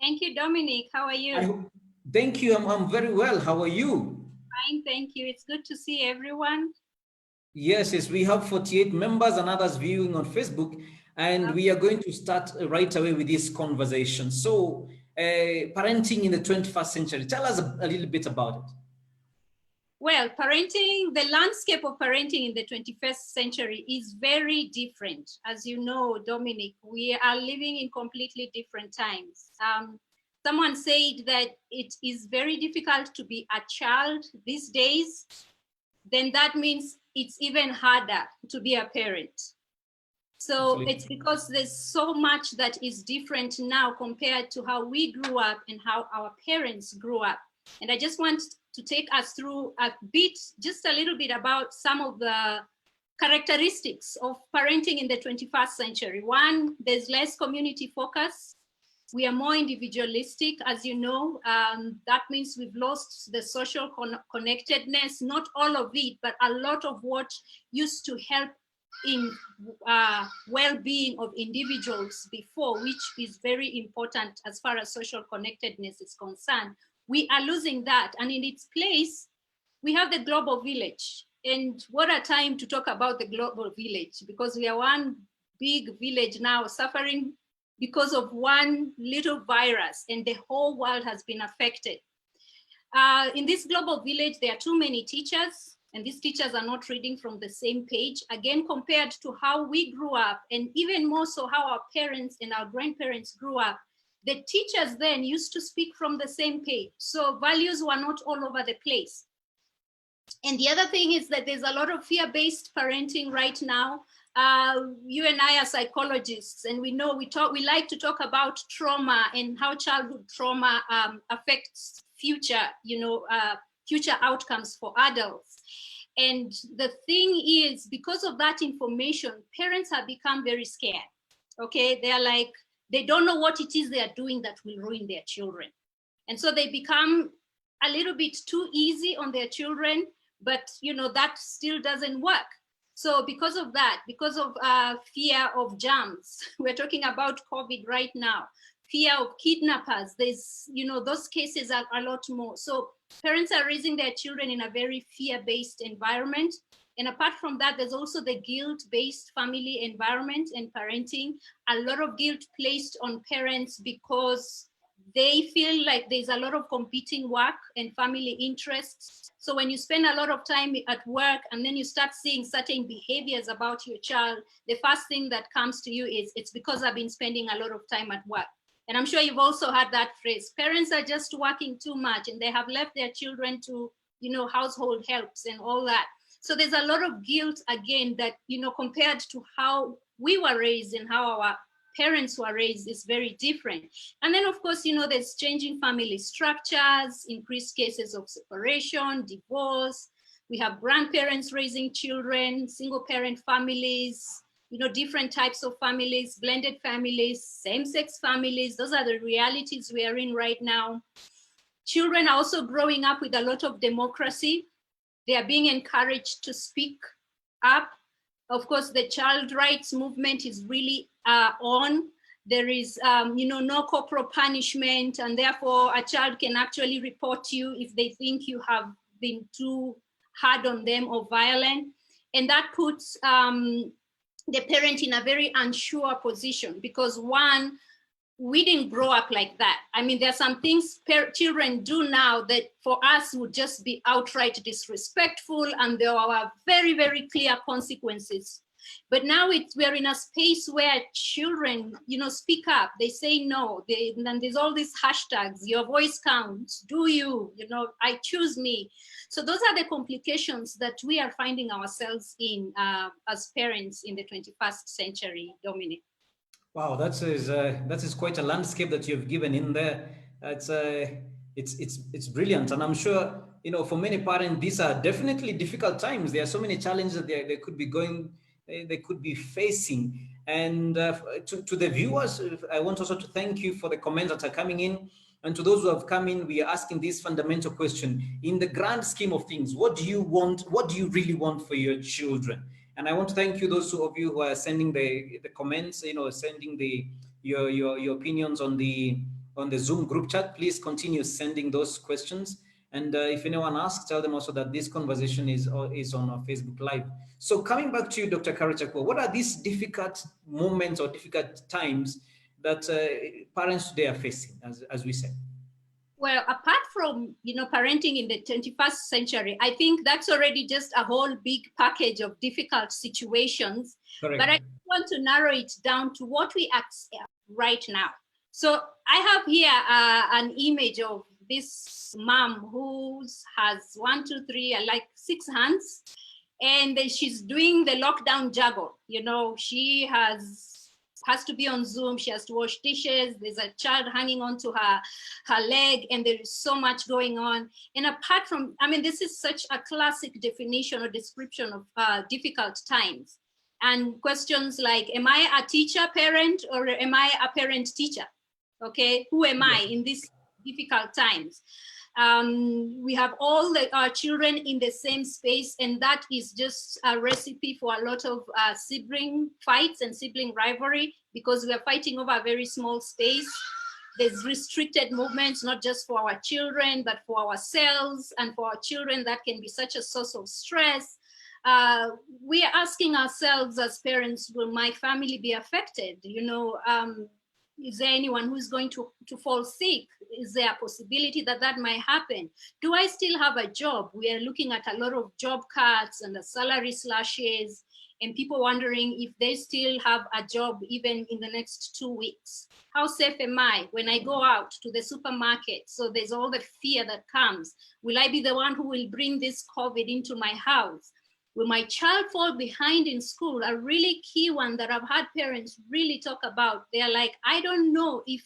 Thank you, Dominic. How are you? Thank you. I'm very well. How are you? Fine, thank you. It's good to see everyone. Yes, we have 48 members and others viewing on Facebook, and we are going to start right away with this conversation. So, parenting in the 21st century, tell us a little bit about it. Well, parenting, the landscape of parenting in the 21st century is very different. As you know, Dominic, we are living in completely different times. Someone said that it is very difficult to be a child these days. Then that means it's even harder to be a parent. So Absolutely. it's because there's so much that is different now compared to how we grew up and how our parents grew up. And I just want to take us through a bit, just a little bit about some of the characteristics of parenting in the 21st century. One, there's less community focus. We are more individualistic, as you know. That means we've lost the social connectedness, not all of it, but a lot of what used to help in well-being of individuals before, which is very important as far as social connectedness is concerned. We are losing that. And in its place, we have the global village. And what a time to talk about the global village, because we are one big village now suffering because of one little virus, and the whole world has been affected. In this global village, there are too many teachers, and these teachers are not reading from the same page, again, compared to how we grew up, and even more so how our parents and our grandparents grew up. The teachers then used to speak from the same page, so values were not all over the place. And the other thing is that there's a lot of fear-based parenting right now. You and I are psychologists, and we know we like to talk about trauma and how childhood trauma affects future outcomes for adults. And the thing is, because of that information, parents have become very scared. Okay, they're like, they don't know what it is they are doing that will ruin their children. And so they become a little bit too easy on their children, but that still doesn't work. So because of that, because of fear of germs, we're talking about COVID right now, fear of kidnappers, there's, those cases are a lot more. So parents are raising their children in a very fear-based environment. And apart from that, there's also the guilt-based family environment and parenting. A lot of guilt placed on parents because they feel like there's a lot of competing work and family interests. So when you spend a lot of time at work and then you start seeing certain behaviors about your child, the first thing that comes to you is, it's because I've been spending a lot of time at work. And I'm sure you've also heard that phrase, parents are just working too much and they have left their children to, household helps and all that. So there's a lot of guilt, again, that, compared to how we were raised and how our parents were raised is very different. And then, of course, there's changing family structures, increased cases of separation, divorce. We have grandparents raising children, single parent families, different types of families, blended families, same-sex families. Those are the realities we are in right now. Children are also growing up with a lot of democracy. They are being encouraged to speak up. Of course, the child rights movement is really on. There is, no corporal punishment, and therefore a child can actually report you if they think you have been too hard on them or violent. And that puts the parent in a very unsure position because, one, we didn't grow up like that. I mean, there are some things children do now that for us would just be outright disrespectful, and there are very, very clear consequences. But now we're in a space where children, speak up. They say no. And there's all these hashtags. Your voice counts. Do you? I choose me. So those are the complications that we are finding ourselves in as parents in the 21st century, Dominic. Wow, that is quite a landscape that you've given in there. It's brilliant, and I'm sure for many parents these are definitely difficult times. There are so many challenges that they could be facing. And to the viewers, I want also to thank you for the comments that are coming in, and to those who have come in, we are asking this fundamental question: in the grand scheme of things, what do you want? What do you really want for your children? And I want to thank you, those of you who are sending the comments, sending your opinions on the on the Zoom group chat. Please continue sending those questions. And if anyone asks, tell them also that this conversation is on our Facebook Live. So coming back to you, Dr. Chakua, what are these difficult moments or difficult times that parents today are facing, as we said? Well, apart from, parenting in the 21st century, I think that's already just a whole big package of difficult situations. Correct. But I want to narrow it down to what we accept right now. So I have here an image of this mom who has 1, 2, 3, like 6 hands, and she's doing the lockdown juggle. She has to be on Zoom. She has to wash dishes. There's a child hanging onto her leg, and there is so much going on. And apart from, this is such a classic definition or description of difficult times. And questions like, am I a teacher parent or am I a parent teacher? Okay, who am I in these difficult times? We have all our children in the same space, and that is just a recipe for a lot of sibling fights and sibling rivalry, because we are fighting over a very small space. There's restricted movements, not just for our children, but for ourselves and for our children. That can be such a source of stress. We are asking ourselves as parents, will my family be affected? Is there anyone who's going to fall sick? Is there a possibility that might happen? Do I still have a job? We are looking at a lot of job cuts and the salary slashes, and people wondering if they still have a job even in the next 2 weeks. How safe am I when I go out to the supermarket? So there's all the fear that comes. Will I be the one who will bring this COVID into my house? Will my child fall behind in school? A really key one that I've had parents really talk about. They're like, I don't know if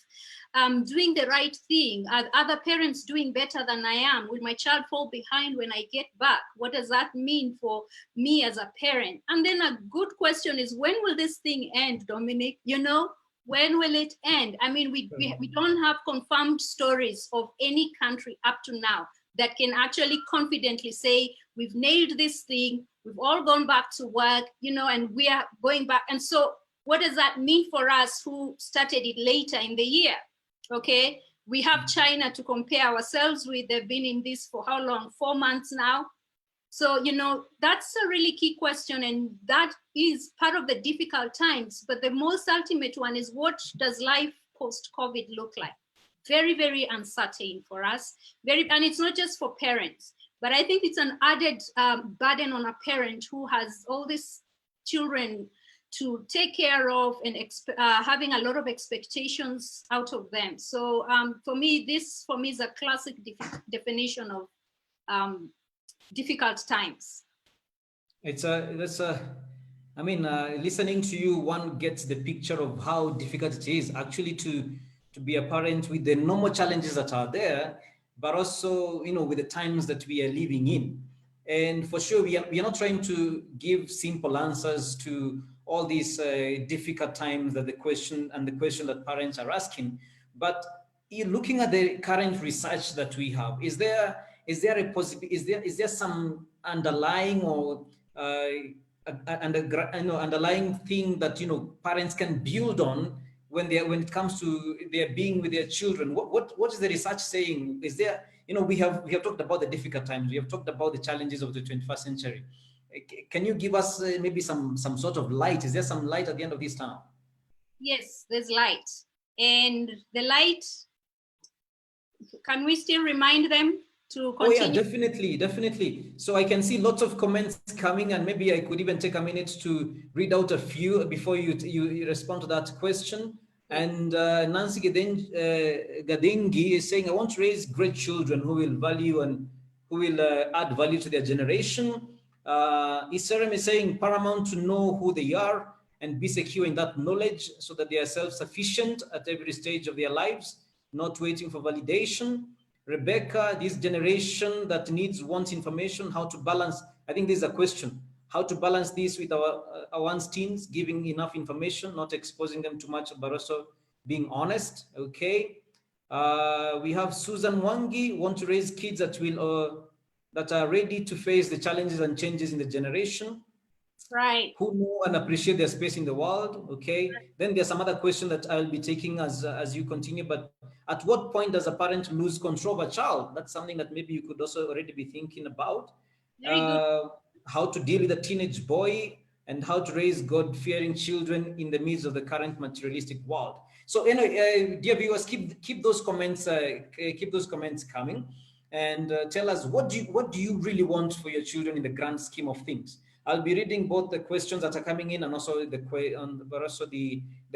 I'm doing the right thing. Are other parents doing better than I am? Will my child fall behind when I get back? What does that mean for me as a parent? And then a good question is, when will this thing end, Dominic? When will it end? We don't have confirmed stories of any country up to now that can actually confidently say, we've nailed this thing, we've all gone back to work, and we are going back. And so what does that mean for us who started it later in the year? Okay, we have China to compare ourselves with. They've been in this for how long? 4 months now. So, that's a really key question, and that is part of the difficult times. But the most ultimate one is, what does life post-COVID look like? Very, very uncertain for us. And it's not just for parents, but I think it's an added burden on a parent who has all these children to take care of and having a lot of expectations out of them. So for me is a classic definition of difficult times. Listening to you, one gets the picture of how difficult it is actually to be a parent with the normal challenges that are there, but also, with the times that we are living in. And for sure, we are not trying to give simple answers to all these difficult times that the question that parents are asking. But looking at the current research that we have, is there a possibility? Is there some underlying or underlying thing that parents can build on when it comes to their being with their children? What is the research saying? Is there, we have talked about the difficult times, we have talked about the challenges of the 21st century. Can you give us maybe some sort of light? Is there some light at the end of this tunnel? Yes, there's light. And the light, can we still remind them to continue? Oh yeah, definitely. So I can see lots of comments coming, and maybe I could even take a minute to read out a few before you respond to that question. And Nancy Gadengi is saying, I want to raise great children who will value and who will add value to their generation. Iserem is saying, paramount to know who they are and be secure in that knowledge so that they are self-sufficient at every stage of their lives, not waiting for validation. Rebecca, this generation that wants information, how to balance. I think this is a question. How to balance this with our one's teens, giving enough information, not exposing them too much, but also being honest. Okay. We have Susan Wangi, want to raise kids that are ready to face the challenges and changes in the generation. Right. who know and appreciate their space in the world. Okay. Then there's some other question that I'll be taking as you continue. But at what point does a parent lose control of a child? That's something that maybe you could also already be thinking about. Very good. How to deal with a teenage boy and how to raise God-fearing children in the midst of the current materialistic world. So anyway, dear viewers, keep those comments coming, and tell us what do you really want for your children in the grand scheme of things. I'll be reading both the questions that are coming in and also the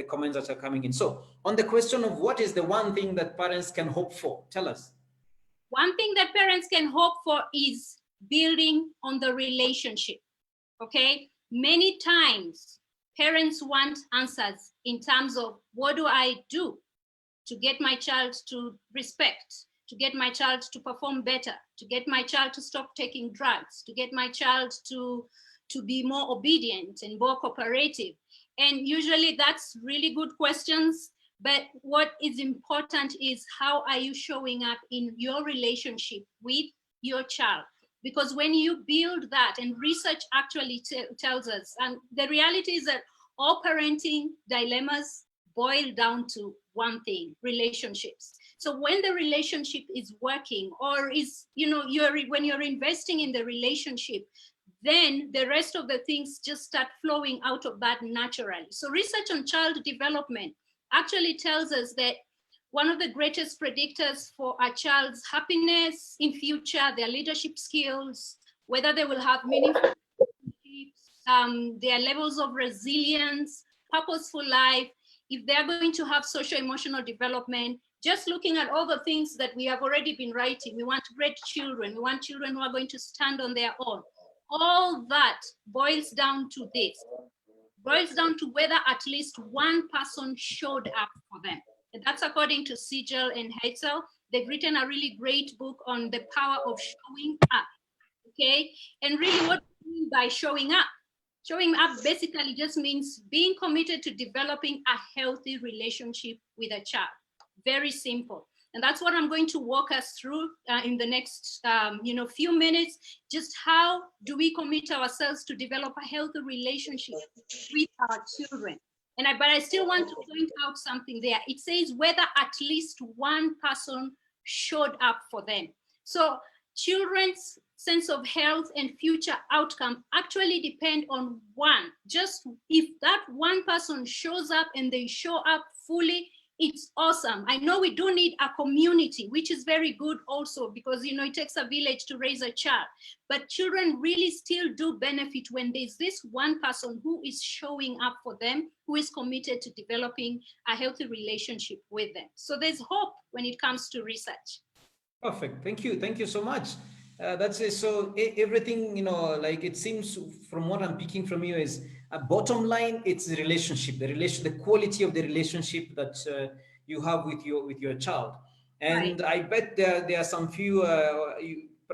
comments that are coming in. So on the question of what is the one thing that parents can hope for, tell us. One thing that parents can hope for is building on the relationship. Okay, many times parents want answers in terms of what do I do to get my child to respect, to get my child to perform better, to get my child to stop taking drugs, to get my child to be more obedient and more cooperative. And usually that's really good questions. But what is important is how are you showing up in your relationship with your child? Because when you build that, and research actually tells us, and the reality is that all parenting dilemmas boil down to one thing: relationships. So when the relationship is working, or is, when you're investing in the relationship, then the rest of the things just start flowing out of that naturally. So research on child development actually tells us that one of the greatest predictors for a child's happiness in future, their leadership skills, whether they will have meaningful relationships, their levels of resilience, purposeful life, if they're going to have social emotional development, just looking at all the things that we have already been writing. We want great children. We want children who are going to stand on their own. All that boils down to this, boils down to whether at least one person showed up for them. And that's according to Siegel and Heitzel. They've written a really great book on the power of showing up, okay? And really what do you mean by showing up? Showing up basically just means being committed to developing a healthy relationship with a child. Very simple. And that's what I'm going to walk us through in the next few minutes. Just how do we commit ourselves to develop a healthy relationship with our children? But I still want to point out something there. It says whether at least one person showed up for them. So children's sense of health and future outcome actually depend on one. Just if that one person shows up and they show up fully, it's awesome. I know we do need a community, which is very good also, because it takes a village to raise a child. But children really still do benefit when there's this one person who is showing up for them, who is committed to developing a healthy relationship with them. So there's hope when it comes to research. Perfect. Thank you so much. That's it. So everything, like it seems from what I'm picking from you is a bottom line. It's the relationship, the quality of the relationship that you have with your child. And right. I bet there are some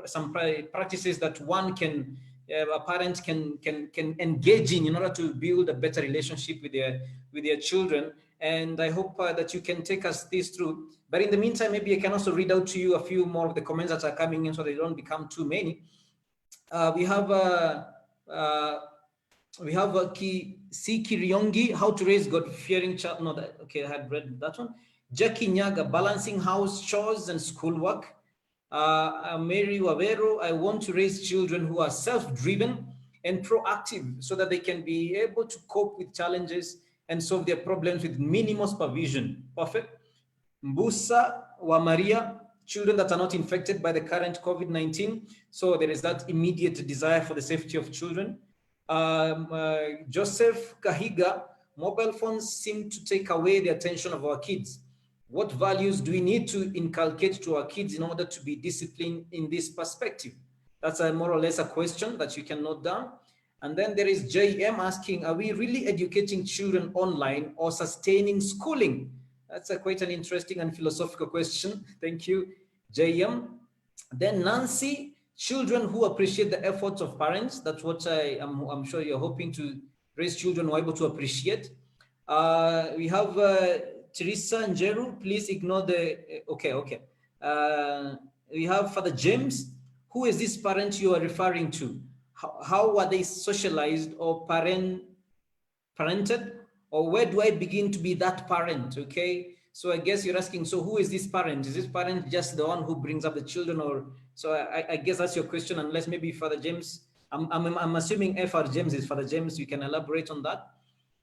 some practices that a parent can engage in order to build a better relationship with their children. And I hope that you can take us this through. But in the meantime, maybe I can also read out to you a few more of the comments that are coming in so they don't become too many. We have Siki Ryongi, how to raise God-fearing child. No, okay, I had read that one. Jackie Nyaga, balancing house chores and schoolwork. Mary Wavero, I want to raise children who are self-driven and proactive so that they can be able to cope with challenges and solve their problems with minimal supervision. Perfect. Mbusa wa Maria, children that are not infected by the current COVID-19. So there is that immediate desire for the safety of children. Joseph Kahiga, mobile phones seem to take away the attention of our kids. What values do we need to inculcate to our kids in order to be disciplined in this perspective? That's more or less a question that you can note down. And then there is JM asking, are we really educating children online or sustaining schooling? That's quite an interesting and philosophical question. Thank you, JM. Then Nancy, children who appreciate the efforts of parents. That's what I'm sure you're hoping to raise children who are able to appreciate. We have Teresa Njeru, please ignore the, okay. We have Father James. Who is this parent you are referring to? how are they socialized or parented, or where do I begin to be that parent? Okay, so I guess you're asking, so who is this parent? Is this parent just the one who brings up the children? Or so I guess that's your question, unless maybe Father James, I'm assuming FR James is Father James, you can elaborate on that.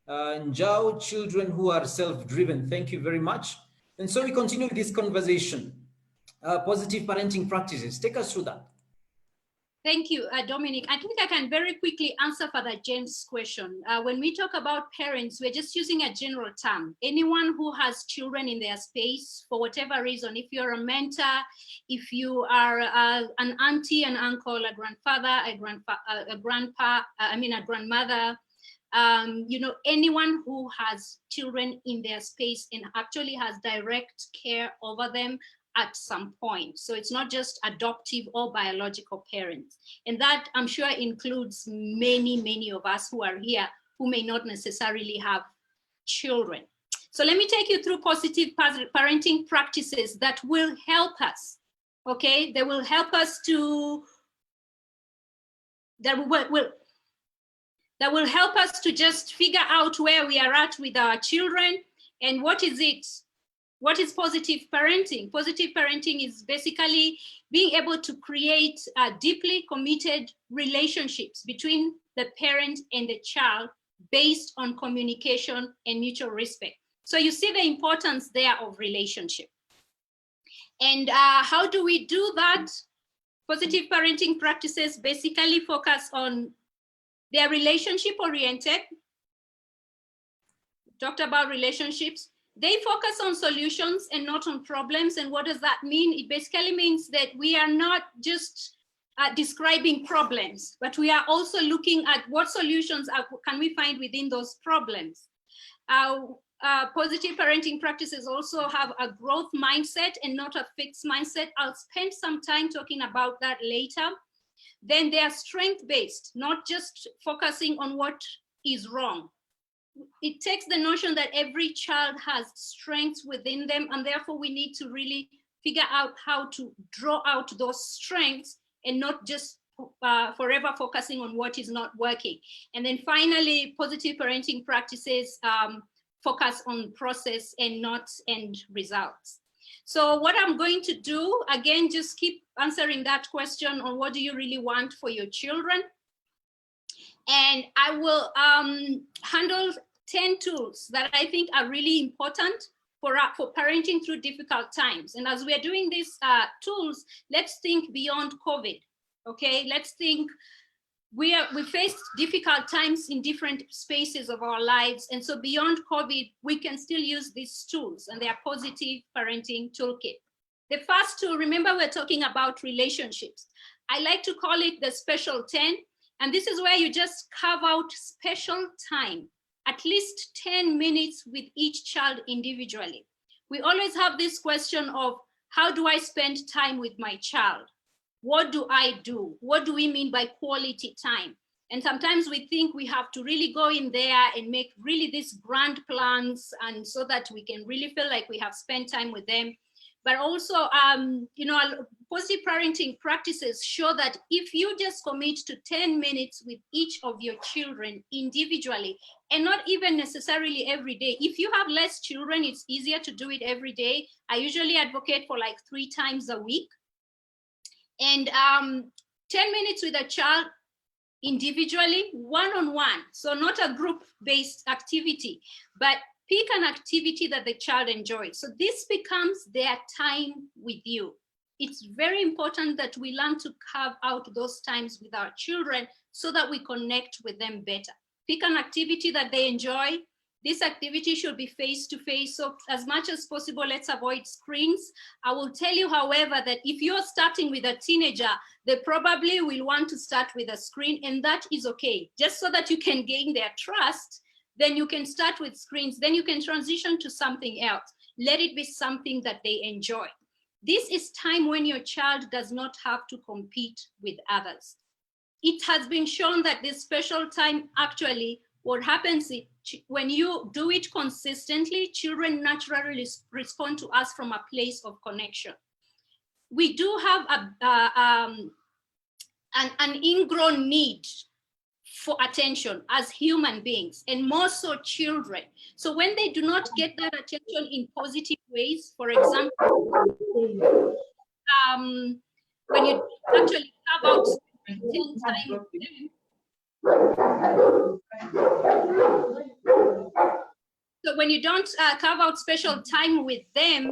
Njao, children who are self-driven. Thank you very much. And so we continue this conversation. Positive parenting practices. Take us through that. Thank you, Dominic. I think I can very quickly answer Father James' question. When we talk about parents, we're just using a general term. Anyone who has children in their space, for whatever reason, if you're a mentor, if you are an auntie, an uncle, a grandfather, a grandpa, a grandmother, anyone who has children in their space and actually has direct care over them at some point. So it's not just adoptive or biological parents. And that, I'm sure, includes many, many of us who are here who may not necessarily have children. So let me take you through positive parenting practices that will help us, okay? They will help us to, that will help us to just figure out where we are at with our children and what is it. What is positive parenting? Positive parenting is basically being able to create deeply committed relationships between the parent and the child based on communication and mutual respect. So you see the importance there of relationship. And how do we do that? Positive parenting practices basically focus on their relationship oriented. Talked about relationships. They focus on solutions and not on problems. And what does that mean? It basically means that we are not just describing problems, but we are also looking at what solutions can we find within those problems. Positive parenting practices also have a growth mindset and not a fixed mindset. I'll spend some time talking about that later. Then they are strength-based, not just focusing on what is wrong. It takes the notion that every child has strengths within them, and therefore we need to really figure out how to draw out those strengths and not just forever focusing on what is not working. And then finally, positive parenting practices focus on process and not end results. So what I'm going to do, again, just keep answering that question on what do you really want for your children. And I will handle 10 tools that I think are really important for parenting through difficult times. And as we are doing these tools, let's think beyond COVID, okay? Let's think we faced difficult times in different spaces of our lives. And so beyond COVID, we can still use these tools, and they are positive parenting toolkit. The first tool, remember we're talking about relationships. I like to call it the special 10. And this is where you just carve out special time, at least 10 minutes with each child individually. We always have this question of, how do I spend time with my child? What do I do? What do we mean by quality time? And sometimes we think we have to really go in there and make really these grand plans, and so that we can really feel like we have spent time with them. But also, positive parenting practices show that if you just commit to 10 minutes with each of your children individually, and not even necessarily every day. If you have less children, it's easier to do it every day. I usually advocate for like 3 times a week. And 10 minutes with a child individually, one-on-one. So not a group-based activity, but pick an activity that the child enjoys. So this becomes their time with you. It's very important that we learn to carve out those times with our children so that we connect with them better. Pick an activity that they enjoy. This activity should be face-to-face. So as much as possible, let's avoid screens. I will tell you, however, that if you're starting with a teenager, they probably will want to start with a screen, and that is okay. Just so that you can gain their trust, then you can start with screens, then you can transition to something else. Let it be something that they enjoy. This is time when your child does not have to compete with others. It has been shown that this special time, actually, what happens is when you do it consistently, children naturally respond to us from a place of connection. We do have an ingrown need for attention as human beings, and more so children. So when they do not get that attention in positive ways, for example, when you actually carve out 10 time with them, so when you don't carve out special time with them,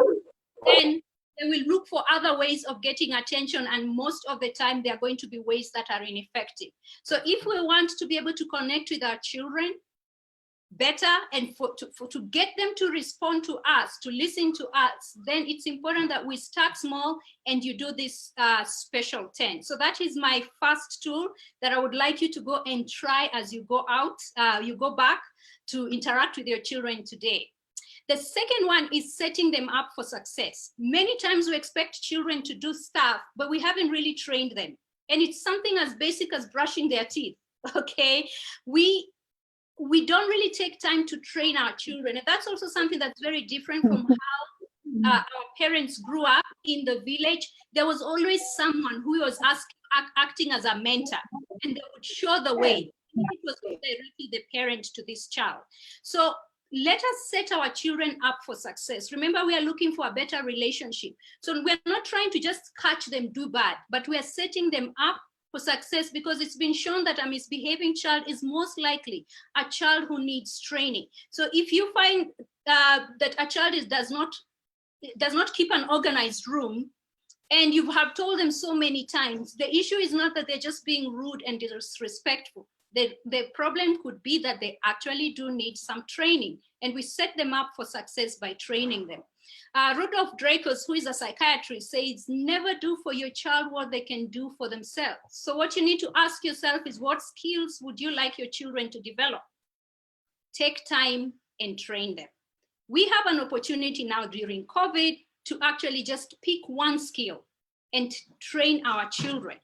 then they will look for other ways of getting attention, and most of the time they are going to be ways that are ineffective. So if we want to be able to connect with our children better and to get them to respond to us, to listen to us, then it's important that we start small and you do this special 10. So that is my first tool that I would like you to go and try as you go out, you go back to interact with your children today. The second one is setting them up for success. Many times we expect children to do stuff, but we haven't really trained them. And it's something as basic as brushing their teeth, okay? We don't really take time to train our children. And that's also something that's very different from how our parents grew up in the village. There was always someone who was acting as a mentor, and they would show the way. It was directly the parent to this child. So let us set our children up for success. Remember, we are looking for a better relationship. So we're not trying to just catch them do bad, but we are setting them up for success, because it's been shown that a misbehaving child is most likely a child who needs training. So if you find that a child does not keep an organized room, and you have told them so many times, the issue is not that they're just being rude and disrespectful. The problem could be that they actually do need some training, and we set them up for success by training them. Rudolf Dreykus, who is a psychiatrist, says, never do for your child what they can do for themselves. So what you need to ask yourself is, what skills would you like your children to develop? Take time and train them. We have an opportunity now during COVID to actually just pick one skill and train our children.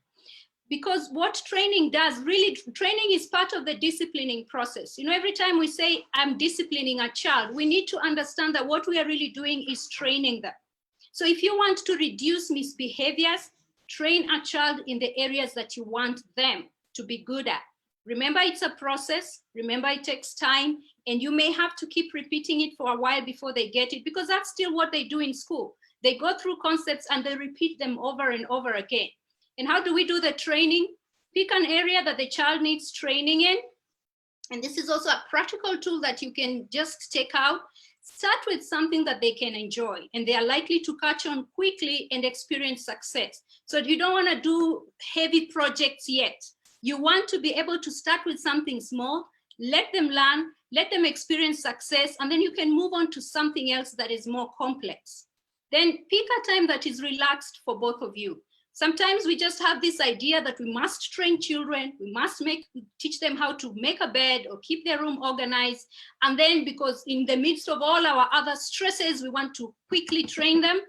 Because what training does, really, training is part of the disciplining process. You know, every time we say, I'm disciplining a child, we need to understand that what we are really doing is training them. So if you want to reduce misbehaviors, train a child in the areas that you want them to be good at. Remember, it's a process. Remember, it takes time, and you may have to keep repeating it for a while before they get it, because that's still what they do in school. They go through concepts and they repeat them over and over again. And how do we do the training? Pick an area that the child needs training in. And this is also a practical tool that you can just take out. Start with something that they can enjoy and they are likely to catch on quickly and experience success. So you don't want to do heavy projects yet. You want to be able to start with something small, let them learn, let them experience success, and then you can move on to something else that is more complex. Then pick a time that is relaxed for both of you. Sometimes we just have this idea that we must train children, we must teach them how to make a bed or keep their room organized. And then because in the midst of all our other stresses, we want to quickly train them.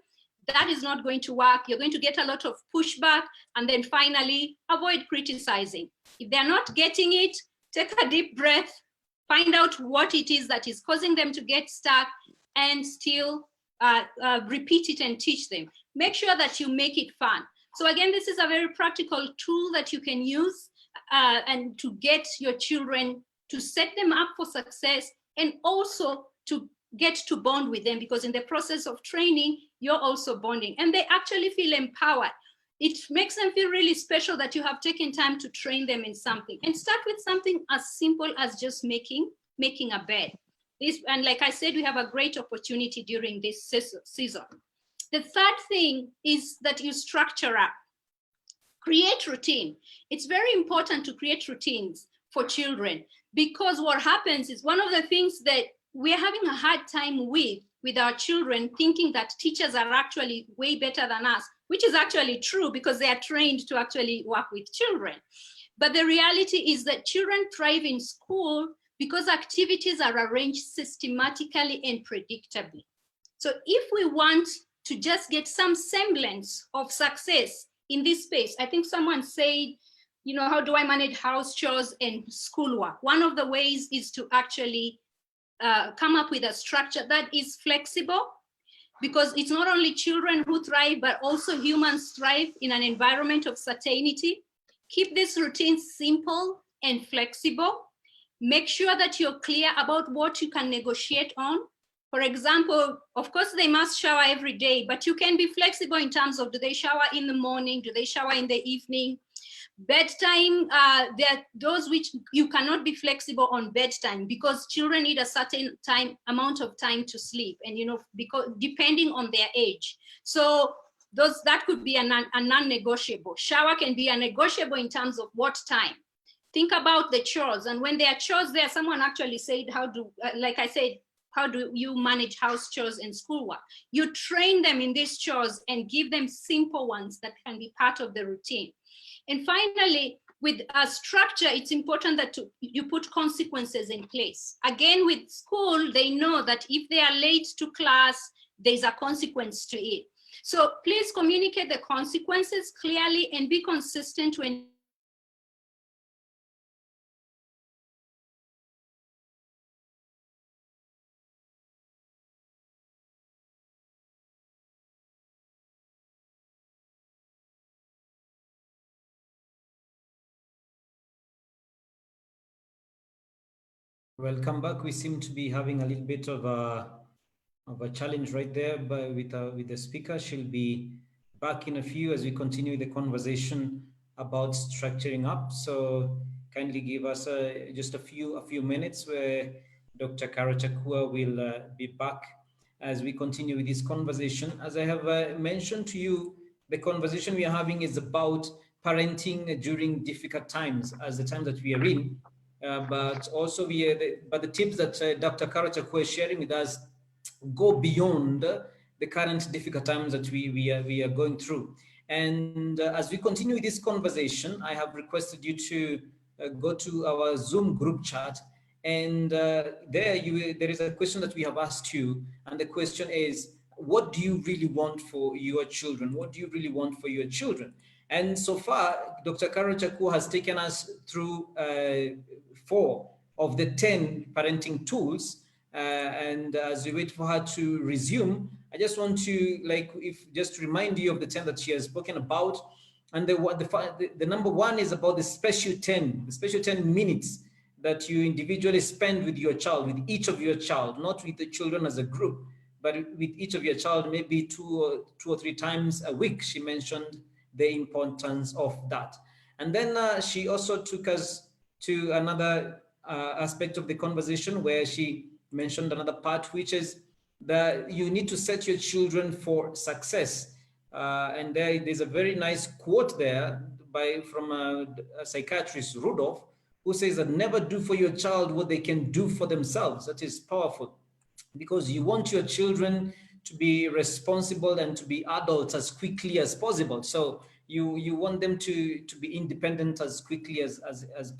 That is not going to work. You're going to get a lot of pushback. And then finally, avoid criticizing. If they're not getting it, take a deep breath, find out what it is that is causing them to get stuck, and still repeat it and teach them. Make sure that you make it fun. So again, this is a very practical tool that you can use and to get your children, to set them up for success, and also to get to bond with them, because in the process of training, you're also bonding and they actually feel empowered. It makes them feel really special that you have taken time to train them in something, and start with something as simple as just making a bed. And like I said, we have a great opportunity during this season. The third thing is that you structure up. Create routine. It's very important to create routines for children, because what happens is, one of the things that we're having a hard time with our children, thinking that teachers are actually way better than us, which is actually true because they are trained to actually work with children. But the reality is that children thrive in school because activities are arranged systematically and predictably. So if we want to just get some semblance of success in this space. I think someone said, you know, how do I manage house chores and schoolwork? One of the ways is to actually come up with a structure that is flexible, because it's not only children who thrive, but also humans thrive in an environment of certainty. Keep this routine simple and flexible. Make sure that you're clear about what you can negotiate on. For example, of course, they must shower every day, but you can be flexible in terms of, do they shower in the morning? Do they shower in the evening? Bedtime, there are those which you cannot be flexible on bedtime, because children need a certain amount of time to sleep, and because depending on their age. So that could be a non-negotiable. Shower can be a negotiable in terms of what time. Think about the chores, and when there are chores there, someone actually said, like I said, how do you manage house chores and schoolwork? You train them in these chores and give them simple ones that can be part of the routine. And finally, with a structure, it's important that you put consequences in place. Again, with school, they know that if they are late to class, there's a consequence to it. So please communicate the consequences clearly and be consistent when Welcome back. We seem to be having a little bit of a challenge right there, but with the speaker. She'll be back in a few as we continue the conversation about structuring up. So kindly give us just a few minutes where Dr. Chakua will be back as we continue with this conversation. As I have mentioned to you, the conversation we are having is about parenting during difficult times, as the time that we are in. But also the tips that Dr. Chakua is sharing with us go beyond the current difficult times that we are going through. And as we continue this conversation, I have requested you to go to our Zoom group chat, and there is a question that we have asked you, and the question is, what do you really want for your children? What do you really want for your children? And so far, Dr. Chakua has taken us through 4 of the 10 parenting tools. And as we wait for her to resume, I just want to just remind you of the 10 that she has spoken about. And the number 1 is about the special 10 minutes that you individually spend with your child, with each of your child, not with the children as a group, but with each of your child, maybe two or three times a week. She mentioned the importance of that. And then she also took us to another aspect of the conversation where she mentioned another part, which is that you need to set your children for success. And there's a very nice quote there from a psychiatrist, Rudolph, who says that never do for your child what they can do for themselves. That is powerful, because you want your children to be responsible and to be adults as quickly as possible. So you want them to be independent as quickly as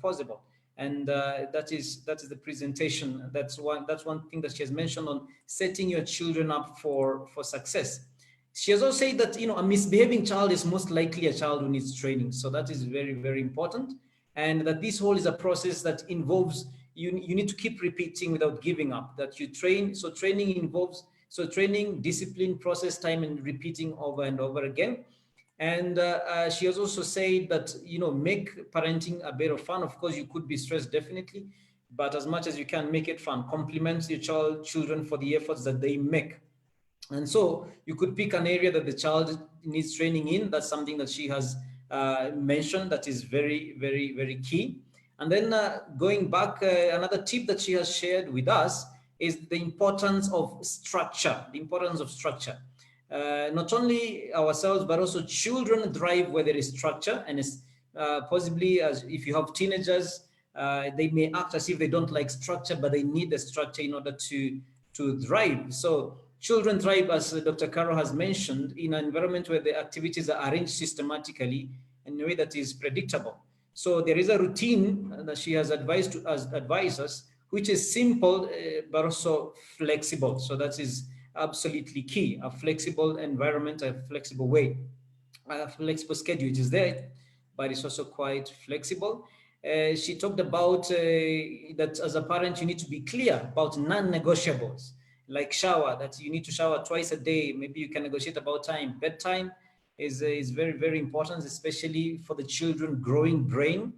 possible. And that is the presentation. That's one thing that she has mentioned on setting your children up for success. She has also said that a misbehaving child is most likely a child who needs training. So that is very, very important. And that this whole is a process that involves you need to keep repeating without giving up. That you train. So training involves training, discipline, process time, and repeating over and over again. And she has also said that, make parenting a bit of fun. Of course, you could be stressed, definitely, but as much as you can, make it fun. Compliment your children for the efforts that they make. And so you could pick an area that the child needs training in. That's something that she has mentioned that is very, very, very key. And then going back, another tip that she has shared with us is the importance of structure, not only ourselves, but also children thrive where there is structure. And it's possibly, as if you have teenagers, they may act as if they don't like structure, but they need the structure in order to thrive. So children thrive, as Dr. Caro has mentioned, in an environment where the activities are arranged systematically in a way that is predictable. So there is a routine that she has advised us, which is simple, but also flexible. So that is absolutely key. A flexible environment, a flexible way, a flexible schedule. It is there, but it's also quite flexible. She talked about that as a parent, you need to be clear about non-negotiables, like shower, that you need to shower twice a day. Maybe you can negotiate about time, bedtime, is very, very important, especially for the children growing brain.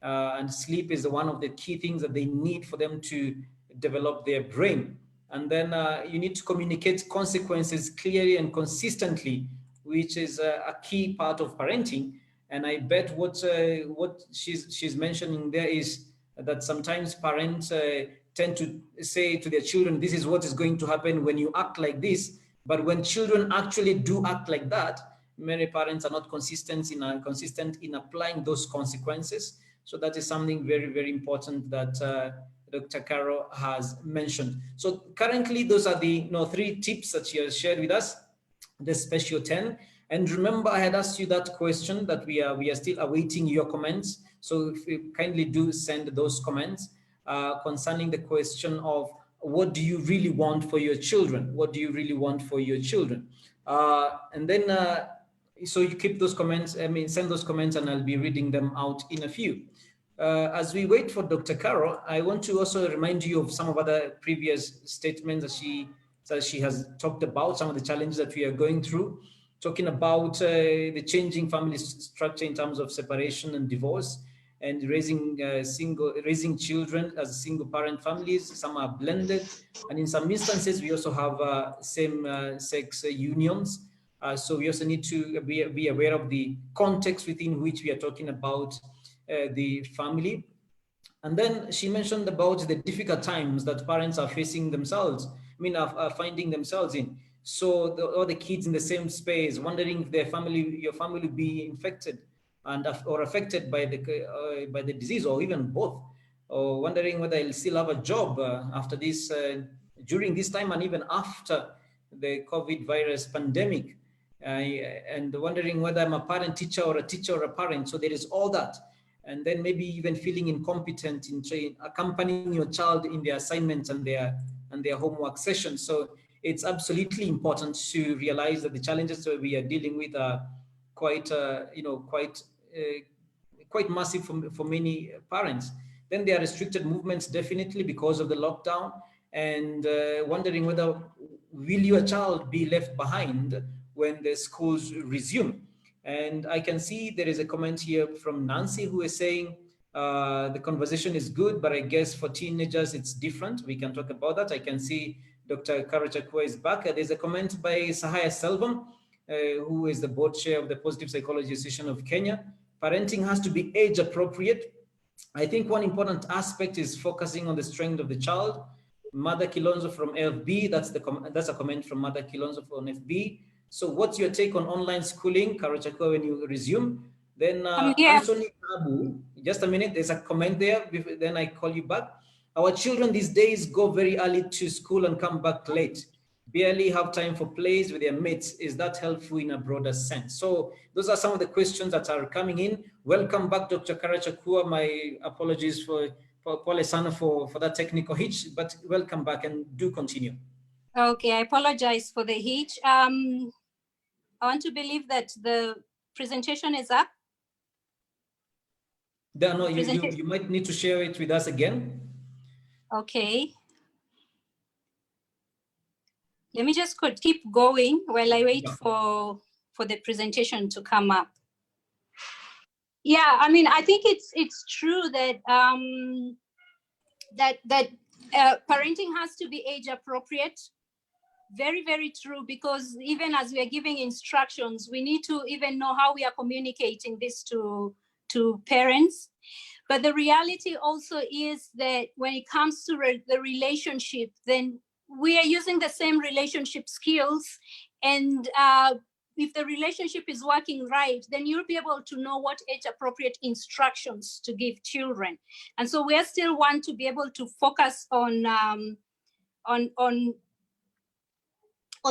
And sleep is one of the key things that they need for them to develop their brain. And then you need to communicate consequences clearly and consistently, which is a key part of parenting. And I bet what she's mentioning there is that sometimes parents tend to say to their children, this is what is going to happen when you act like this. But when children actually do act like that, many parents are not consistent in applying those consequences. So that is something very, very important that Dr. Caro has mentioned. So currently, those are the 3 tips that she has shared with us, the special 10. And remember, I had asked you that question that we are still awaiting your comments. So if you kindly do send those comments concerning the question of what do you really want for your children? What do you really want for your children? And then so you keep those comments, send those comments, and I'll be reading them out in a few. As we wait for Dr. Caro, I want to also remind you of some of other previous statements that she has talked about, some of the challenges that we are going through, talking about the changing family structure in terms of separation and divorce, and raising children as single parent families. Some are blended, and in some instances we also have same sex unions. So we also need to be aware of the context within which we are talking about the family. And then she mentioned about the difficult times that parents are facing themselves, are finding themselves in. So all the kids in the same space, wondering if your family will be infected or affected by the disease, or even both, or wondering whether they'll still have a job after this, during this time, and even after the COVID virus pandemic, and wondering whether I'm a parent teacher or a teacher or a parent. So there is all that. And then maybe even feeling incompetent in accompanying your child in their assignments and their homework sessions. So it's absolutely important to realize that the challenges that we are dealing with are quite massive for many parents. Then there are restricted movements, definitely because of the lockdown, and wondering whether will your child be left behind when the schools resume. And I can see there is a comment here from Nancy who is saying the conversation is good, but I guess for teenagers it's different. We can talk about that. I can see Dr. Chakua is back. There's a comment by Sahaya Selvam, who is the board chair of the Positive Psychology Association of Kenya. Parenting has to be age appropriate. I think one important aspect is focusing on the strength of the child. Mother Kilonzo from FB, that's a comment from Mother Kilonzo from FB. So what's your take on online schooling, Karachakwa, when you resume? Then Anthony Abu, just a minute, there's a comment there, then I call you back. Our children these days go very early to school and come back late. Barely have time for plays with their mates. Is that helpful in a broader sense? So those are some of the questions that are coming in. Welcome back, Dr. Karachakua. My apologies for Polesana for that technical hitch, but welcome back and do continue. Okay, I apologize for the hitch. I want to believe that the presentation is up. No, you might need to share it with us again. Okay. Let me just keep going while I wait for the presentation to come up. Yeah, I think it's true that parenting has to be age appropriate. Very, very true, because even as we are giving instructions, we need to even know how we are communicating this to parents. But the reality also is that when it comes to the relationship, then we are using the same relationship skills. And if the relationship is working right, then you'll be able to know what age-appropriate instructions to give children. And so we still want to be able to focus on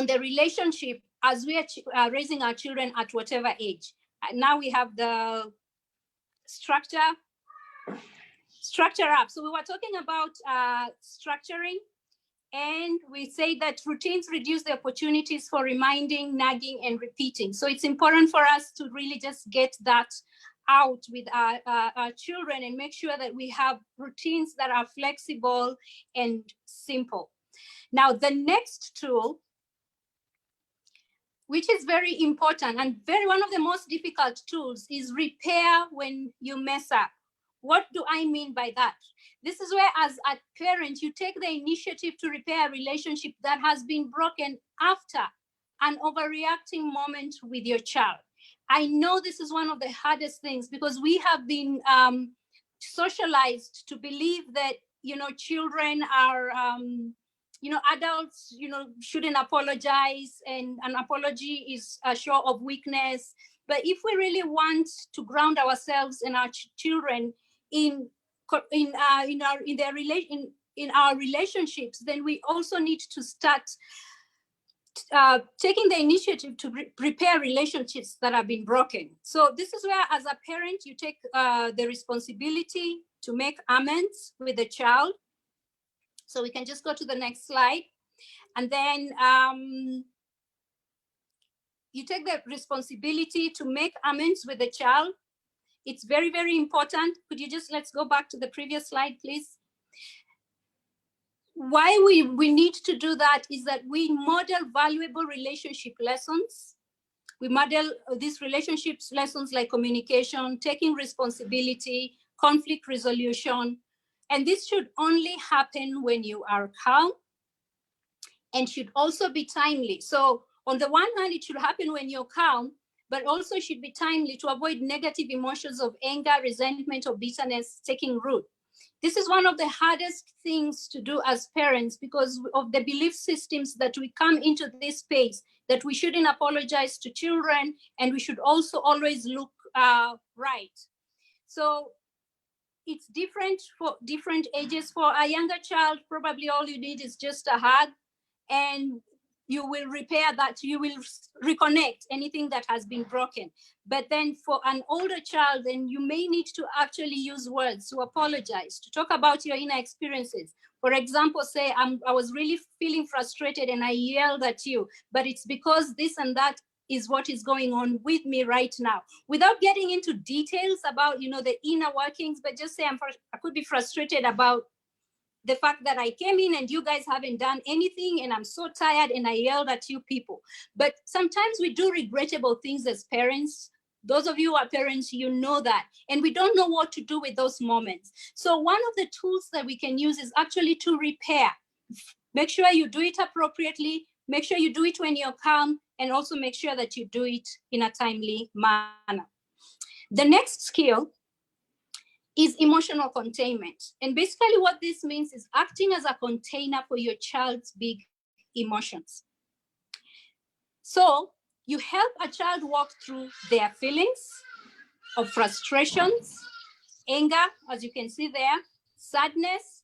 the relationship as we are raising our children at whatever age. Now we have the structure up. So we were talking about structuring, and we say that routines reduce the opportunities for reminding, nagging, and repeating. So it's important for us to really just get that out with our children and make sure that we have routines that are flexible and simple. Now, the next tool which is very important and one of the most difficult tools, is repair when you mess up. What do I mean by that? This is where, as a parent, you take the initiative to repair a relationship that has been broken after an overreacting moment with your child. I know this is one of the hardest things, because we have been socialized to believe that, children are, adults, shouldn't apologize, and an apology is a show of weakness. But if we really want to ground ourselves and our children in our relationships, then we also need to start taking the initiative to repair relationships that have been broken. So this is where, as a parent, you take the responsibility to make amends with the child. So we can just go to the next slide. And then you take the responsibility to make amends with the child. It's very, very important. Could you let's go back to the previous slide, please? Why we need to do that is that we model valuable relationship lessons. We model these relationships lessons like communication, taking responsibility, conflict resolution. And this should only happen when you are calm, and should also be timely. So on the one hand, it should happen when you're calm, but also should be timely to avoid negative emotions of anger, resentment, or bitterness taking root. This is one of the hardest things to do as parents, because of the belief systems that we come into this space, that we shouldn't apologize to children, and we should also always look right. So it's different for different ages. For a younger child, probably all you need is just a hug, and you will repair that, you will reconnect anything that has been broken. But then for an older child, then you may need to actually use words to apologize, to talk about your inner experiences. For example, say, I was really feeling frustrated and I yelled at you, but it's because this and that is what is going on with me right now. Without getting into details about, the inner workings, but just say, I could be frustrated about the fact that I came in and you guys haven't done anything, and I'm so tired and I yelled at you people. But sometimes we do regrettable things as parents. Those of you who are parents, you know that. And we don't know what to do with those moments. So one of the tools that we can use is actually to repair. Make sure you do it appropriately. Make sure you do it when you're calm, and also make sure that you do it in a timely manner. The next skill is emotional containment. And basically what this means is acting as a container for your child's big emotions. So you help a child walk through their feelings of frustrations, anger, as you can see there, sadness,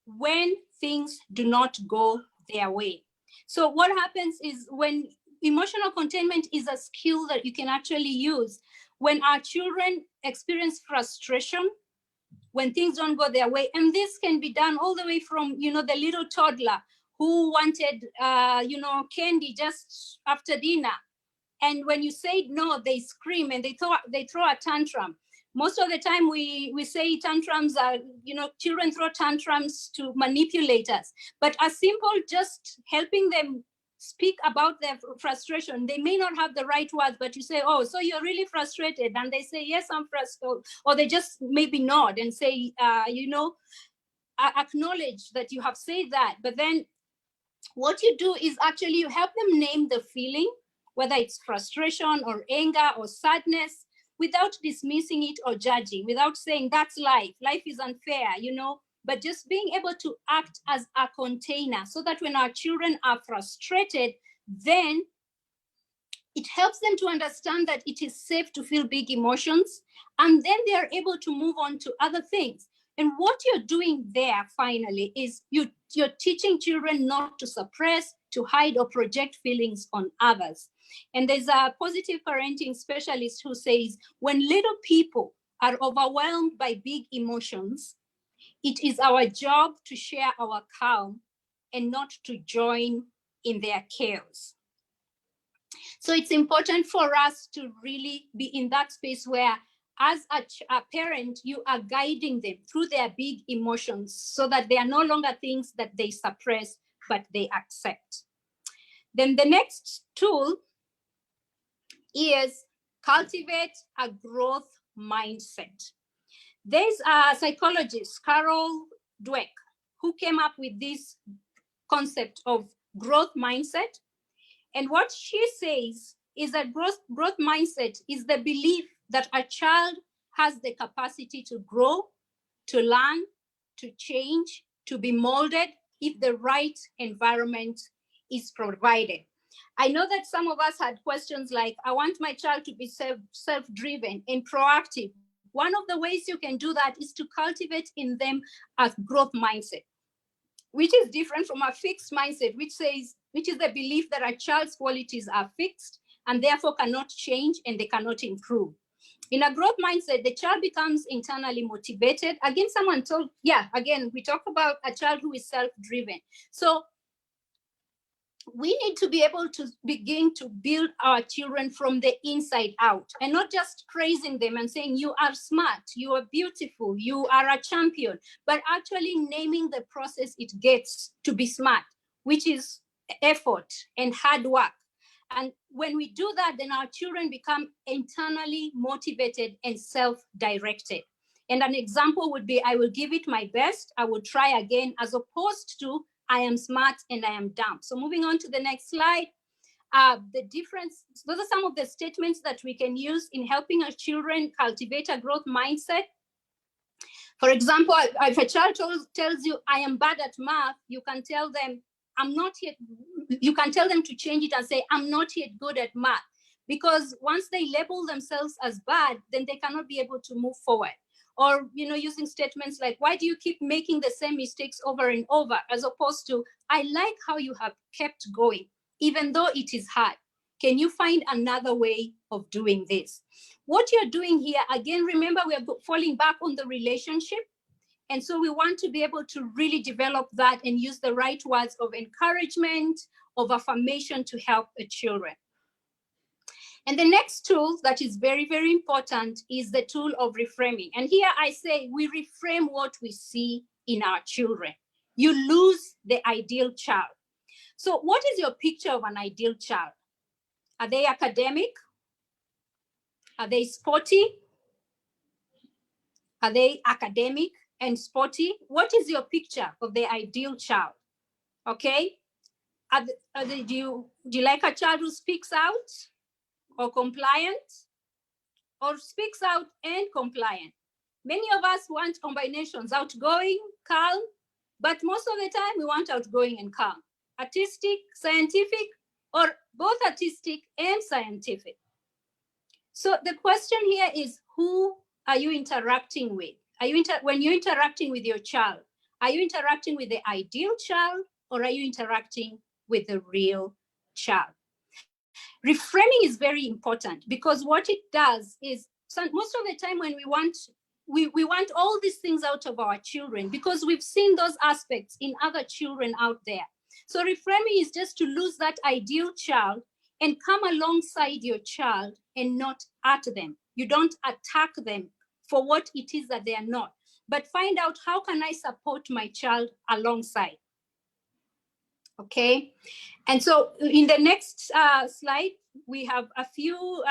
when things do not go their way. So what happens is, when emotional containment is a skill that you can actually use when our children experience frustration, when things don't go their way. And this can be done all the way from, the little toddler who wanted, candy just after dinner. And when you say no, they scream and they throw a tantrum. Most of the time we say tantrums are, children throw tantrums to manipulate us. But as simple, just helping them speak about their frustration. They may not have the right words, but you say, oh, so you're really frustrated. And they say, yes, I'm frustrated. Or they just maybe nod and say, acknowledge that you have said that. But then what you do is actually you help them name the feeling, whether it's frustration or anger or sadness, without dismissing it or judging, without saying that's life. Life is unfair, but just being able to act as a container, so that when our children are frustrated, then it helps them to understand that it is safe to feel big emotions, and then they are able to move on to other things. And what you're doing there finally is you're teaching children not to suppress, to hide, or project feelings on others. And there's a positive parenting specialist who says, when little people are overwhelmed by big emotions, it is our job to share our calm and not to join in their chaos. So it's important for us to really be in that space where, as a parent, you are guiding them through their big emotions, so that they are no longer things that they suppress, but they accept. Then the next tool is cultivate a growth mindset. There's a psychologist, Carol Dweck, who came up with this concept of growth mindset. And what she says is that growth mindset is the belief that a child has the capacity to grow, to learn, to change, to be molded if the right environment is provided. I know that some of us had questions like, I want my child to be self-driven and proactive. One of the ways you can do that is to cultivate in them a growth mindset, which is different from a fixed mindset, which is the belief that a child's qualities are fixed and therefore cannot change and they cannot improve. In a growth mindset, the child becomes internally motivated. Again, we talk about a child who is self-driven. So we need to be able to begin to build our children from the inside out, and not just praising them and saying, you are smart, you are beautiful, you are a champion, but actually naming the process it gets to be smart, which is effort and hard work. And when we do that, then our children become internally motivated and self-directed. And an example would be, I will give it my best, I will try again, as opposed to, I am smart and I am dumb. So moving on to the next slide, the difference, those are some of the statements that we can use in helping our children cultivate a growth mindset. For example, if a child tells you, I am bad at math, you can tell them, you can tell them to change it and say, I'm not yet good at math. Because once they label themselves as bad, then they cannot be able to move forward. Or, using statements like, why do you keep making the same mistakes over and over? As opposed to, I like how you have kept going, even though it is hard. Can you find another way of doing this? What you're doing here, again, remember, we are falling back on the relationship. And so we want to be able to really develop that and use the right words of encouragement, of affirmation to help the children. And the next tool that is very, very important is the tool of reframing. And here I say we reframe what we see in our children. You lose the ideal child. So what is your picture of an ideal child? Are they academic? Are they sporty? Are they academic and sporty? What is your picture of the ideal child? Okay. Do you like a child who speaks out? Or compliant, or speaks out and compliant? Many of us want combinations, outgoing, calm, but most of the time we want outgoing and calm. Artistic, scientific, or both artistic and scientific. So the question here is, who are you interacting with? When you're interacting with your child, are you interacting with the ideal child, or are you interacting with the real child? Reframing is very important, because what it does is, most of the time when we want all these things out of our children, because we've seen those aspects in other children out there. So reframing is just to lose that ideal child and come alongside your child and not at them. You don't attack them for what it is that they are not, but find out, how can I support my child alongside? Okay, and so in the next slide, we have a few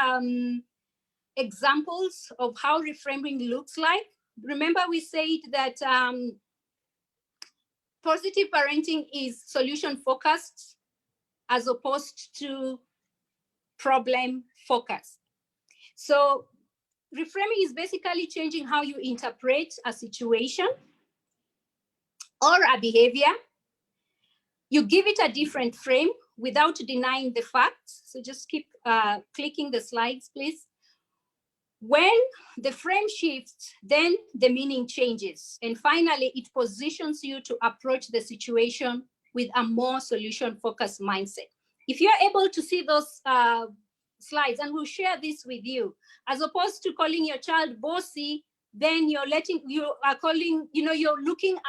examples of how reframing looks like. Remember, we said that positive parenting is solution focused as opposed to problem focused. So reframing is basically changing how you interpret a situation or a behavior. You give it a different frame without denying the facts. So just keep clicking the slides, please. When the frame shifts, then the meaning changes. And finally, it positions you to approach the situation with a more solution-focused mindset. If you're able to see those slides, and we'll share this with you, as opposed to calling your child bossy, then you're looking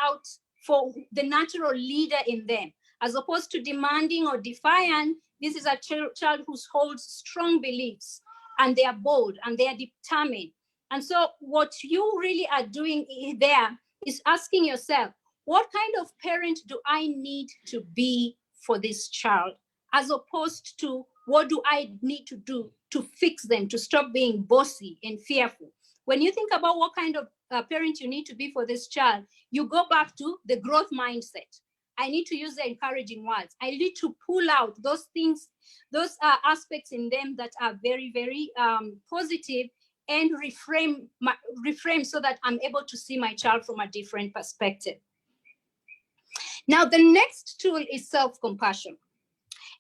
out for the natural leader in them. As opposed to demanding or defiant, this is a child who holds strong beliefs, and they are bold and they are determined. And so what you really are doing there is asking yourself, what kind of parent do I need to be for this child? As opposed to, What do I need to do to fix them, to stop being bossy and fearful? When you think about what kind of parent you need to be for this child, you go back to the growth mindset. I need to use the encouraging words. I need to pull out those things, those aspects in them that are very, very positive, and reframe so that I'm able to see my child from a different perspective. Now, the next tool is self-compassion.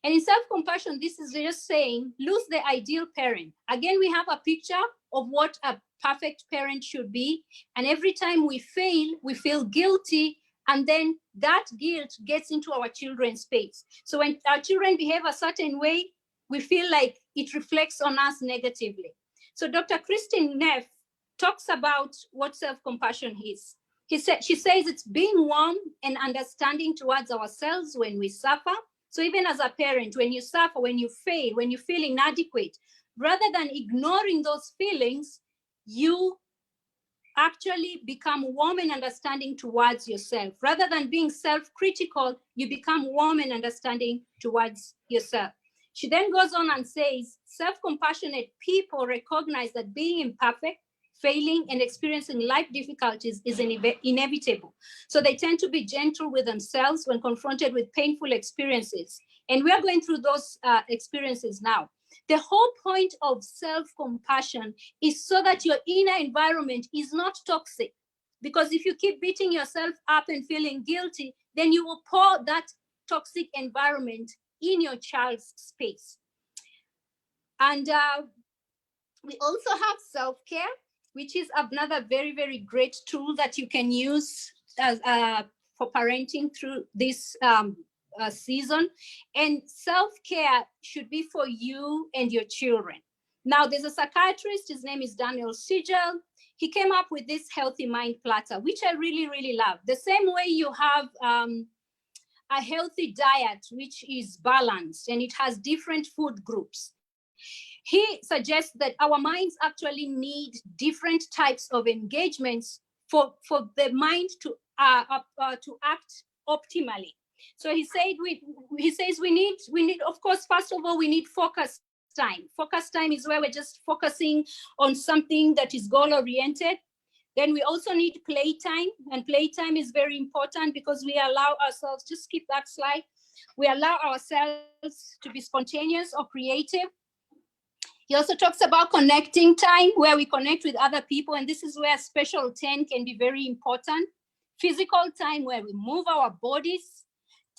And in self-compassion, this is just saying, lose the ideal parent. Again, we have a picture of what a perfect parent should be. And every time we fail, we feel guilty. And then that guilt gets into our children's space. So when our children behave a certain way, we feel like it reflects on us negatively. So Dr. Christine Neff talks about what self-compassion is. She says it's being warm and understanding towards ourselves when we suffer. So even as a parent, when you suffer, when you fail, when you feel inadequate, rather than ignoring those feelings, you actually become warm and understanding towards yourself. Rather than being self-critical, you become warm and understanding towards yourself. She then goes on and says, self-compassionate people recognize that being imperfect, failing, and experiencing life difficulties is inevitable. So they tend to be gentle with themselves when confronted with painful experiences. And we are going through those experiences now. The whole point of self-compassion is so that your inner environment is not toxic. Because if you keep beating yourself up and feeling guilty, then you will pour that toxic environment in your child's space. And we also have self-care, which is another very, very great tool that you can use as, for parenting through this season. And self-care should be for you and your children. Now, there's a psychiatrist, his name is Daniel Siegel. He came up with this healthy mind platter, which I really, really love. The same way you have a healthy diet, which is balanced and it has different food groups. He suggests that our minds actually need different types of engagements for the mind to act optimally. So he says we need, of course, first of all, we need focus time. Focus time is where we're just focusing on something that is goal-oriented. Then we also need playtime, and playtime is very important because we allow ourselves, just skip that slide, we allow ourselves to be spontaneous or creative. He also talks about connecting time, where we connect with other people, and this is where special 10 can be very important. Physical time, where we move our bodies.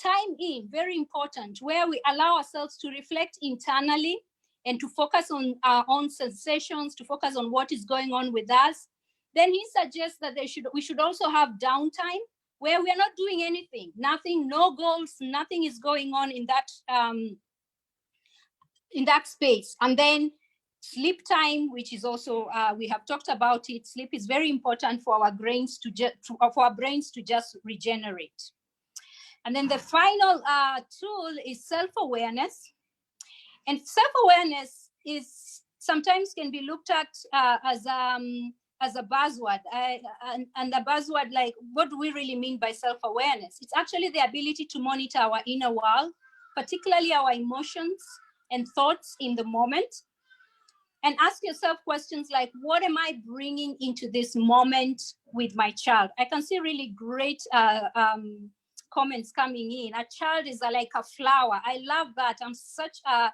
Time in, very important, where we allow ourselves to reflect internally and to focus on our own sensations, to focus on what is going on with us. Then he suggests that we should also have downtime, where we are not doing anything, nothing, no goals, nothing is going on in that space. And then sleep time, which is also, we have talked about it. Sleep is very important for our brains to just regenerate. And then the final tool is self-awareness. And self-awareness is sometimes can be looked at as a buzzword, and a buzzword like, what do we really mean by self-awareness? It's actually the ability to monitor our inner world, particularly our emotions and thoughts in the moment, and ask yourself questions like, what am I bringing into this moment with my child? I can see really great comments coming in. A child is like a flower. I love that. I'm such a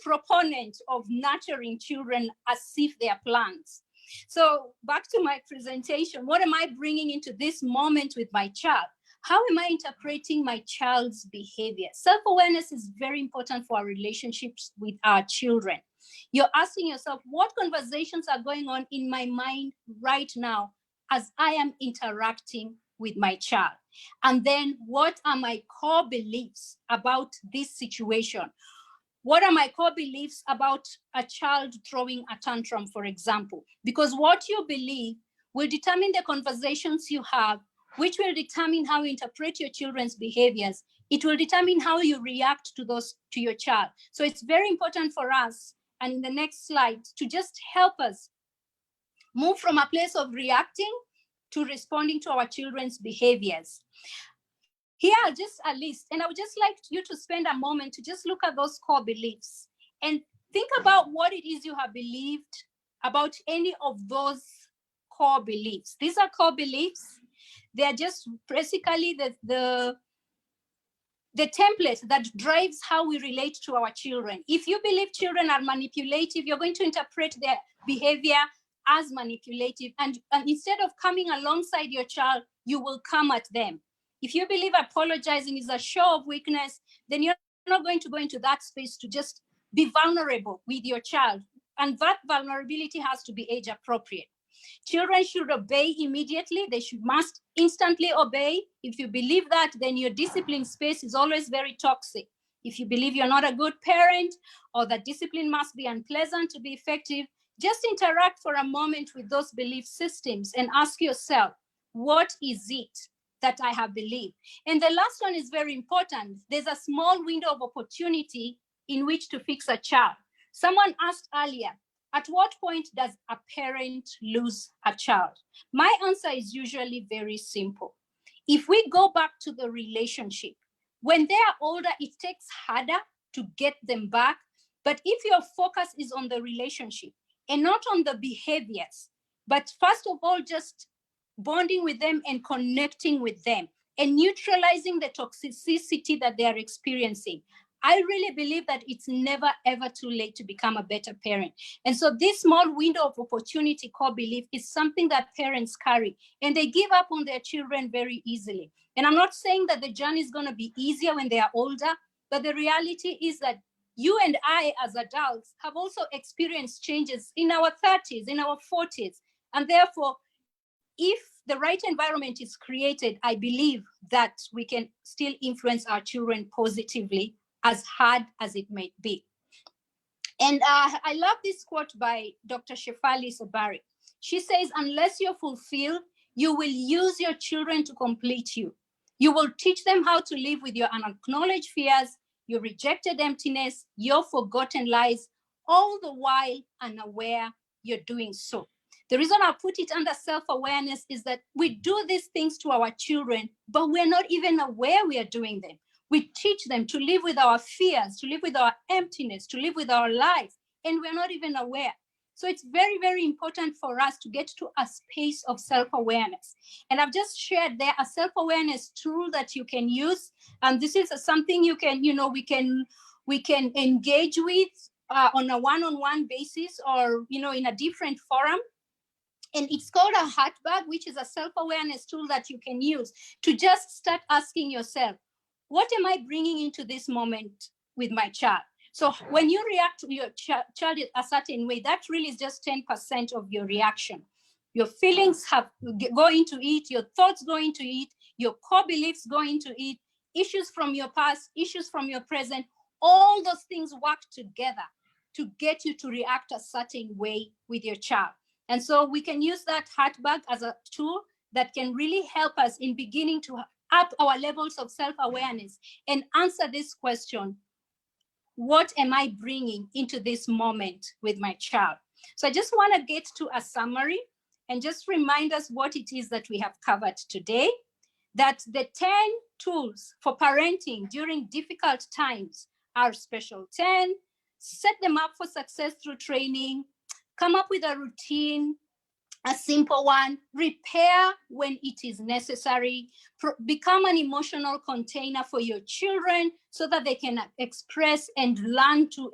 proponent of nurturing children as if they are plants. So back to my presentation, what am I bringing into this moment with my child? How am I interpreting my child's behavior? Self-awareness is very important for our relationships with our children. You're asking yourself, what conversations are going on in my mind right now as I am interacting with my child? And then what are my core beliefs about this situation? What are my core beliefs about a child throwing a tantrum, for example? Because what you believe will determine the conversations you have, which will determine how you interpret your children's behaviors. It will determine how you react to your child. So it's very important for us, and in the next slide, to just help us move from a place of reacting to responding to our children's behaviors. Here are just a list, and I would just like you to spend a moment to just look at those core beliefs and think about what it is you have believed about any of those core beliefs. These are core beliefs. They are just basically the template that drives how we relate to our children. If you believe children are manipulative, you're going to interpret their behavior as manipulative, and instead of coming alongside your child, you will come at them. If you believe apologizing is a show of weakness, then you're not going to go into that space to just be vulnerable with your child. And that vulnerability has to be age appropriate. Children should obey immediately. They must instantly obey. If you believe that, then your discipline space is always very toxic. If you believe you're not a good parent or that discipline must be unpleasant to be effective, just interact for a moment with those belief systems and ask yourself, what is it that I have believed? And the last one is very important. There's a small window of opportunity in which to fix a child. Someone asked earlier, at what point does a parent lose a child? My answer is usually very simple. If we go back to the relationship, when they are older, it takes harder to get them back. But if your focus is on the relationship and not on the behaviors, but first of all, just bonding with them and connecting with them and neutralizing the toxicity that they are experiencing, I really believe that it's never, ever too late to become a better parent. And so this small window of opportunity core belief is something that parents carry, and they give up on their children very easily. And I'm not saying that the journey is going to be easier when they are older, but the reality is that you and I as adults have also experienced changes in our 30s, in our 40s. And therefore, if the right environment is created, I believe that we can still influence our children positively, as hard as it may be. And I love this quote by Dr. Shefali Sobari. She says, unless you're fulfilled, you will use your children to complete you. You will teach them how to live with your unacknowledged fears, your rejected emptiness, your forgotten lies, all the while unaware you're doing so. The reason I put it under self-awareness is that we do these things to our children, but we're not even aware we are doing them. We teach them to live with our fears, to live with our emptiness, to live with our life, and we're not even aware. So it's very, very important for us to get to a space of self-awareness. And I've just shared there a self-awareness tool that you can use. And this is something you can, we can engage with on a one-on-one basis, or, in a different forum. And it's called a heart bag, which is a self-awareness tool that you can use to just start asking yourself, what am I bringing into this moment with my child? So when you react to your child a certain way, that really is just 10% of your reaction. Your feelings go into it, your thoughts go into it, your core beliefs go into it, issues from your past, issues from your present, all those things work together to get you to react a certain way with your child. And so we can use that heart bag as a tool that can really help us in beginning to up our levels of self-awareness and answer this question, what am I bringing into this moment with my child? So I just want to get to a summary and just remind us what it is that we have covered today, that the 10 tools for parenting during difficult times are special 10, set them up for success through training, come up with a routine, a simple one, repair when it is necessary, become an emotional container for your children so that they can express and learn to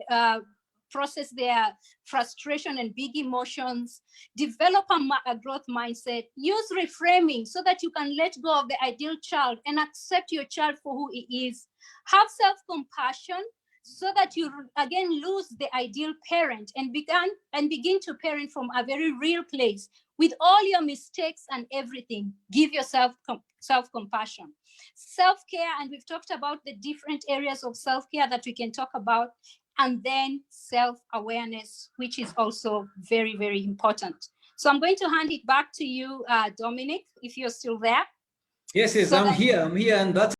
process their frustration and big emotions, develop a growth mindset, use reframing so that you can let go of the ideal child and accept your child for who he is, have self-compassion so that you again lose the ideal parent and begin to parent from a very real place with all your mistakes and everything. Give yourself self-compassion, self-care, and we've talked about the different areas of self-care that we can talk about, and then self-awareness, which is also very, very important. So I'm going to hand it back to you, Dominic, if you're still there. Yes, I'm here, and that's